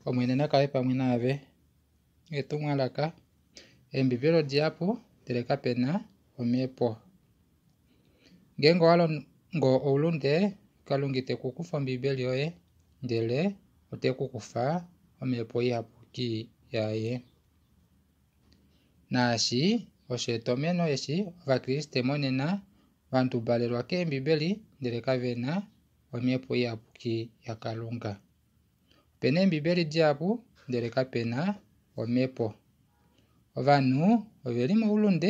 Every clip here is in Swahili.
omwene nakale pamwe nave. Etumwalaka embibelo diapo teleka pena omepo. Ngenge walongo oulunde Kalunga itekukufa ombibeli yoye ndele otekukufa omepo ihapuki yaye. Naashi osho etomeno eshi vakriste monena vantu balelwa keembibeli ndele kavena omepo ihapuki ya Kalunga. Pena embibeli diapo ndele kapena omepo. Ovanhu oveli moulunde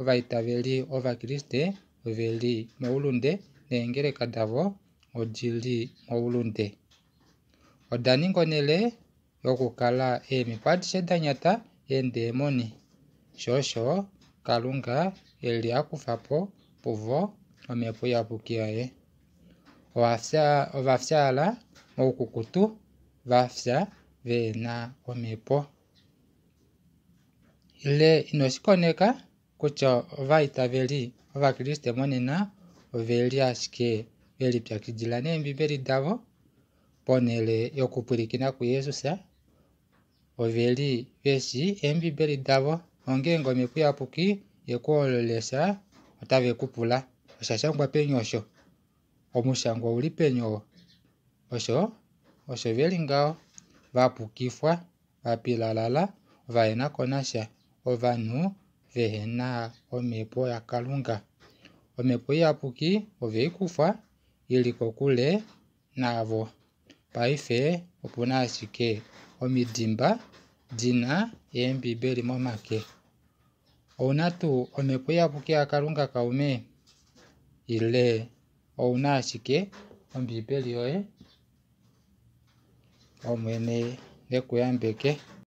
vaitaveli ovakriste oveli moulunde neengeleka davo odili moulunde. Odaninga onele yokukala eemipo adishe danyata eendemoni. Shosho Kalunga eli akufapo puvo omepo ihapuki yaye. Ovafyala moukukutu vafya veena omepo. Ile inoshikoneka kutya ovaitaveli ovakriste monena oveli ashike velipyakidhila neembibeli davo ponele yokupwilikina ku Jesus oveli veshi eembibeli davo nongenge omepo ihapuki yekuhololesha otavekupula oshashangwa peni osho, omushango ouli peni osho veli ngaho vapukifwa vapilalala vahena konasha ovanhu vehena omepo ya Kalunga. Omepo ihapuki oveikufa ili kokule navo. Paife opuna ashike omidimba dina eembibeli momake. Ouna tuu omepo ihapuki ya Kalunga kaume? Ile ouna ashike ombibeli yoye? Omwene nekuyambeke.